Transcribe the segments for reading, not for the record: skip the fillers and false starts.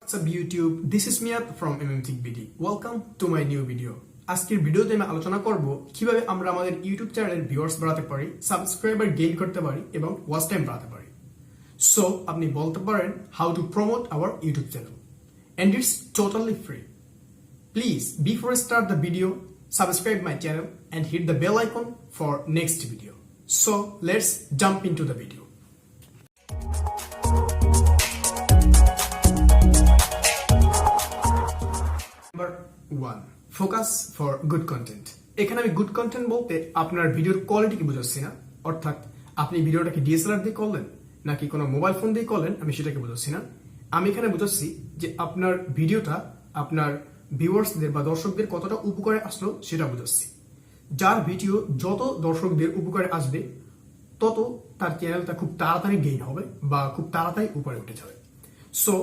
What's up YouTube? This is Miyat from MMThinkBD. Welcome to my new video. আজকের ভিডিওতে আমি আলোচনা করব কিভাবে আমরা আমাদের ইউটিউব চ্যানেলের ভিউয়ার্স বাড়াতে পারি, সাবস্ক্রাইবার গেইন করতে পারি এবং ওয়াচ টাইম বাড়াতে পারি। সো আপনি বলতে পারেন how to promote our YouTube channel and it's totally free. Please before I start the video, subscribe my channel and hit the bell icon for next video. So let's jump into the video. Number 1. Focus for good content. এখানে আমি good content বলতে আপনার ভিডিওর কোয়ালিটিকে বোঝাচ্ছি না, অর্থাৎ আপনি ভিডিওটাকে ডিএসএলআর দিয়ে করলেন নাকি কোনো মোবাইল ফোন দিয়ে করলেন আমি সেটাকে বোঝাচ্ছি না। আমি এখানে বোঝাচ্ছি যে আপনার ভিডিওটা আপনার ভিউয়ার্সদের বা দর্শকদের কতটা উপকারে আসলো সেটা বোঝাচ্ছি। যার ভিডিও যত দর্শকদের উপকারে আসবে তত তার চ্যানেলটা খুব তাড়াতাড়ি গেইন হবে বা খুব তাড়াতাড়ি উপরে উঠে যাবে। সো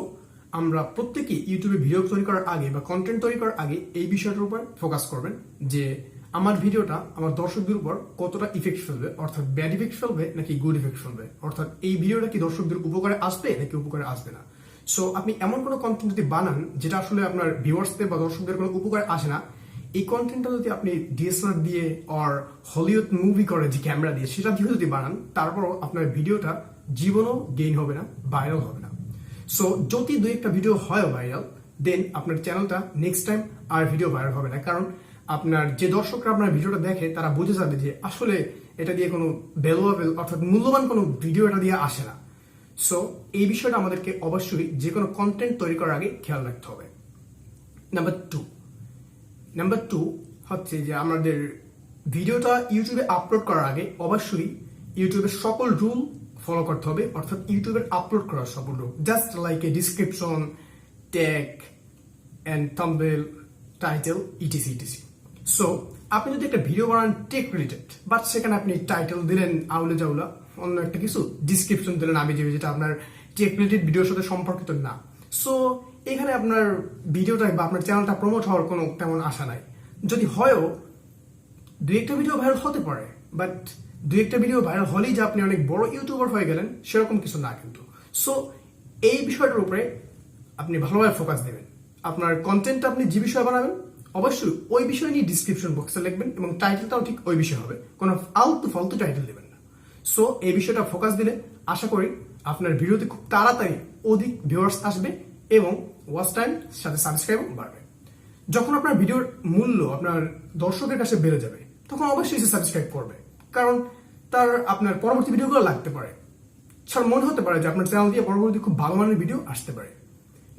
আমরা প্রত্যেকেই ইউটিউবে ভিডিও তৈরি করার আগে বা কন্টেন্ট তৈরি করার আগে এই বিষয়টার উপর ফোকাস করবেন যে আমার ভিডিওটা আমার দর্শকদের উপর কতটা ইফেক্ট ফেলবে, অর্থাৎ ব্যাড ইফেক্ট ফেলবে নাকি গুড ইফেক্ট ফেলবে, অর্থাৎ এই ভিডিওটা কি দর্শকদের উপকারে আসবে নাকি উপকারে আসবে না। সো আপনি এমন কোনো কন্টেন্ট যদি বানান যেটা আসলে আপনার ভিউয়ার্সদের বা দর্শকদের কোনো উপকারে আসে না, এই কন্টেন্টটা যদি আপনি ডিএসএলআর দিয়ে আর হলিউড মুভি করে যে ক্যামেরা দিয়ে সেটা দিয়ে যদি বানান, তারপরও আপনার ভিডিওটা জীবনও গেইন হবে না, ভাইরাল হবে না। সো যদি দুই একটা ভিডিও হয় ভাইরাল, দেন আপনার চ্যানেলটা নেক্সট টাইম আর ভিডিও ভাইরাল হবে না, কারণ আপনার যে দর্শকরা আপনার ভিডিওটা দেখে তারা বুঝে যাবে যে আসলে এটা দিয়ে কোনো ভ্যালুয়েবল অর্থাৎ মূল্যবান কোনো ভিডিও এটা দিয়ে আসে না। সো এই বিষয়টা আমাদেরকে অবশ্যই যে কোনো কন্টেন্ট তৈরি করার আগে খেয়াল রাখতে হবে। নাম্বার টু হচ্ছে যে আমাদের ভিডিওটা ইউটিউবে আপলোড করার আগে অবশ্যই ইউটিউবের সকল রুল ফলো করতে হবে, অর্থাৎ ইউটিউবের আপলোড করার সকল rule, just like a description, tag and thumbnail, title, etc etc. So আপনি যদি একটা ভিডিও বানান টেক রিলেটেড, বাট সেখানে আপনি টাইটেল দিলেন আউলে জাউলা অন্য একটা কিছু, ডিসক্রিপশন দিলেন আমি যেটা আপনার টেক রিলেটেড ভিডিওর সাথে সম্পর্কিত না, সো এখানে আপনার ভিডিওটা বা আপনার চ্যানেলটা প্রমোট হওয়ার কোনো তেমন আশা নাই। যদি হয়ও দুই একটা ভিডিও ভাইরাল হতে পারে, বাট দুই একটা ভিডিও ভাইরাল হলেই যে আপনি অনেক বড় ইউটিউবার হয়ে গেলেন সেরকম কিছু না কিন্তু। সো এই বিষয়টার উপরে আপনি ভালোভাবে ফোকাস দেবেন। আপনার কন্টেন্টটা আপনি যে বিষয়ে বানাবেন অবশ্যই ওই বিষয় নিয়ে ডিসক্রিপশন বক্সে লিখবেন এবং টাইটেলটাও ঠিক ওই বিষয় হবে, কোনো আলতু ফালতু টাইটেল দেবেন না। সো এই বিষয়টা ফোকাস দিলে আশা করি আপনার ভিডিওতে খুব তাড়াতাড়ি অধিক ভিউয়ার্স আসবে এবং ওয়াচ টাইম সাথে সাবস্ক্রাইব বাড়বে। যখন আপনার ভিডিওর মূল্য আপনার দর্শকের কাছে বেড়ে যাবে তখন অবশ্যই সে সাবস্ক্রাইব করবে, কারণ তার আপনার পরবর্তী ভিডিওগুলো লাগতে পারে, তার মনে হতে পারে যে আপনার চ্যানেল দিয়ে পরবর্তী খুব ভালো মানের ভিডিও আসতে পারে।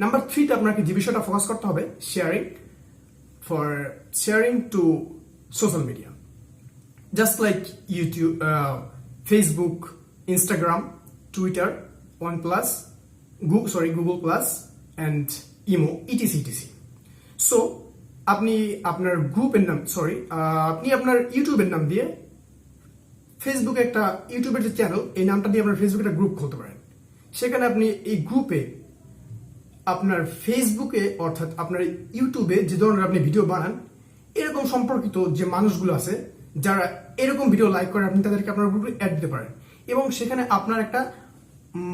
নাম্বার 3 তে আপনাকে যে বিষয়টা ফোকাস করতে হবে, sharing to social media, just like YouTube, Facebook, Instagram, Twitter, Google plus and imo, etc etc. So আপনি আপনার গ্রুপের নাম আপনি আপনার ইউটিউবের নাম দিয়ে ফেসবুকে একটা ইউটিউবের যে চ্যানেল এই নামটা দিয়ে আপনার ফেসবুকে একটা গ্রুপ খুলতে পারেন। সেখানে আপনি এই গ্রুপে আপনার ফেসবুকে অর্থাৎ আপনার ইউটিউবে যে ধরনের আপনি ভিডিও বানান এরকম সম্পর্কিত যে মানুষগুলো আছে যারা এরকম ভিডিও লাইক করে আপনি তাদেরকে আপনার গ্রুপে অ্যাড দিতে পারেন এবং সেখানে আপনার একটা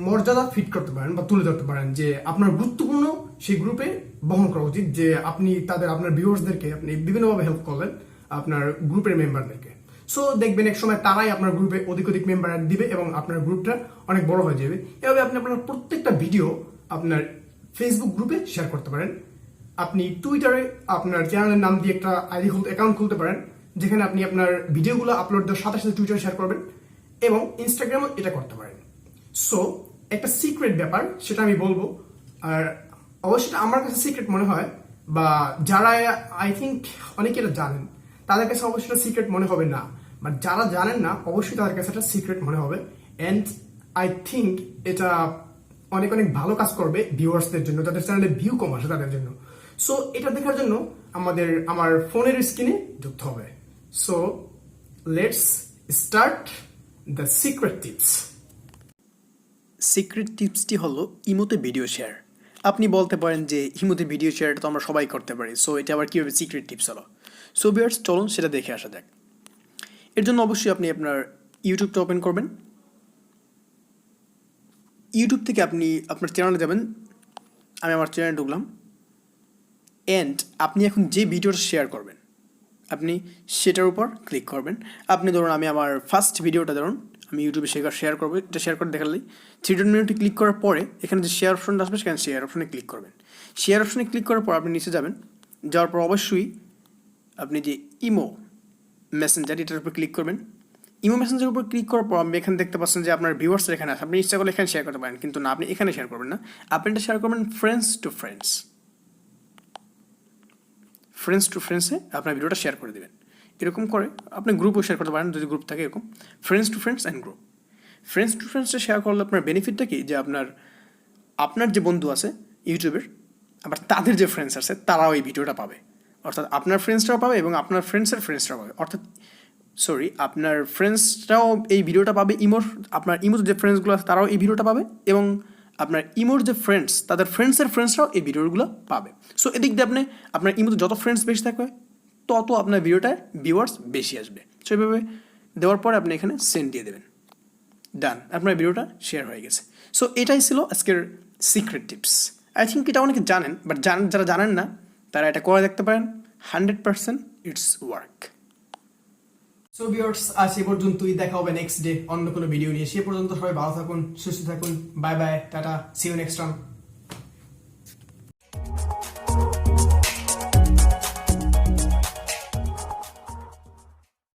মর্যাদা ফিট করতে পারেন বা তুলে ধরতে পারেন যে আপনার গুরুত্বপূর্ণ সেই গ্রুপে বহন করা উচিত, যে আপনি আপনার ভিউয়ার্সদেরকে আপনি বিভিন্নভাবে হেল্প করলেন আপনার গ্রুপের মেম্বারদেরকে। সো দেখবেন এক সময় তারাই আপনার গ্রুপে অধিক মেম্বার দিবে এবং আপনার গ্রুপটা অনেক বড় হয়ে যাবে। এভাবে আপনি আপনার প্রত্যেকটা ভিডিও আপনার ফেসবুক গ্রুপে শেয়ার করতে পারেন। আপনি টুইটারে আপনার চ্যানেলের নাম দিয়ে একটা অ্যাকাউন্ট খুলতে পারেন যেখানে আপনি আপনার ভিডিওগুলো আপলোড দেওয়ার সাথে সাথে টুইটারে শেয়ার করবেন এবং ইনস্টাগ্রামও এটা করতে পারেন। সো একটা সিক্রেট ব্যাপার সেটা আমি বলবো, আর অবশ্যই আমার কাছে সিক্রেট মনে হয় বা যারা আই থিঙ্ক অনেকে এটা জানেন তাদের কাছে অবশ্যই সিক্রেট মনে হবে না, বাট যারা জানেন না অবশ্যই তাদের কাছে একটা সিক্রেট মনে হবে। অ্যান্ড আই থিঙ্ক এটা অনেক ভালো কাজ করবে ভিউয়ার্সদের জন্য, যাদের চ্যানেলে ভিউ কম আসে তাদের জন্য। সো এটা দেখার জন্য আমার ফোনের স্ক্রিনে ঢুকতে হবে। So let's start the secret tips. Secret টিপসটি হলো ইমোতে ভিডিও শেয়ার। আপনি বলতে পারেন যে ইমোতে ভিডিও শেয়ারটা তো আমরা সবাই করতে পারি, সো এটা আবার কীভাবে সিক্রেট টিপস হলো। সো ভিউয়ার্স চলুন সেটা দেখে আসা যাক। এর জন্য অবশ্যই আপনি আপনার ইউটিউবটা ওপেন করবেন। ইউটিউব থেকে আপনি আপনার চ্যানেলে যাবেন, আমি আমার চ্যানেলে ঢুকলাম, অ্যান্ড আপনি এখন যে ভিডিওটা শেয়ার করবেন আপনি সেটার উপর ক্লিক করবেন। আপনি ধরুন আমি আমার ফার্স্ট ভিডিওটা ধরুন আমি ইউটিউবে শেয়ার করবো, এটা শেয়ার করে দেখালেই 3 মিনিটে ক্লিক করার পরে এখানে যে শেয়ার অপশনটা আসবে সেখানে শেয়ার অপশনে ক্লিক করবেন। শেয়ার অপশনে ক্লিক করার পর আপনি নিচে যাবেন, যাওয়ার পর অবশ্যই আপনি যে ইমো মেসেঞ্জার এটার উপর ক্লিক করবেন। ইমো মেসেঞ্জারের উপর ক্লিক করার পর আপনি এখানে দেখতে পাচ্ছেন যে আপনার ভিউয়ার্স এখানে আছে, আপনি ইচ্ছা করলে এখানে শেয়ার করতে পারেন, কিন্তু না আপনি এখানে শেয়ার করবেন না, আপনি এটা শেয়ার করবেন ফ্রেন্ডস টু ফ্রেন্ডসে আপনার ভিডিওটা শেয়ার করে দেবেন। এরকম করে আপনি গ্রুপও শেয়ার করতে পারেন যদি গ্রুপ থাকে, এরকম friends to friends and group. Friends to ফ্রেন্ডসে শেয়ার করলে আপনার বেনিফিটটা কি, যে আপনার যে বন্ধু আছে ইউটিউবের, আবার তাদের যে ফ্রেন্ডস আছে তারাও এই ভিডিওটা পাবে, অর্থাৎ আপনার ফ্রেন্ডসরাও পাবে এবং আপনার ফ্রেন্ডসরাও পাবে, অর্থাৎ আপনার ফ্রেন্ডসরাও এই ভিডিওটা পাবে, আপনার ইমোর যে ফ্রেন্ডসগুলো আছে তারাও এই ভিডিওটা পাবে, এবং আপনার ইমোর যে ফ্রেন্ডস তাদের ফ্রেন্ডসরাও এই ভিডিওগুলো পাবে। সো এদিক দিয়ে আপনার ইমোতে যত ফ্রেন্ডস বেশি থাকবে তত আপনার ভিডিওটায় ভিউয়ার্স বেশি আসবে। সো এইভাবে দেওয়ার পরে আপনি এখানে সেন্ড দিয়ে দেবেন, ডান, আপনার ভিডিওটা শেয়ার হয়ে গেছে। সো এটাই ছিল আজকের সিক্রেট টিপস। আই থিঙ্ক এটা অনেকে জানেন, বাট যারা জানেন না তারা এটা করে দেখতে পারেন, 100% ইটস ওয়ার্ক। সো ভিউয়ার্স, আজ এ পর্যন্তই, দেখা হবে নেক্সট ডে অন্য কোনো ভিডিও নিয়ে। সে পর্যন্ত সবাই ভালো থাকুন, সুস্থ থাকুন, bye bye, tata, see you next time.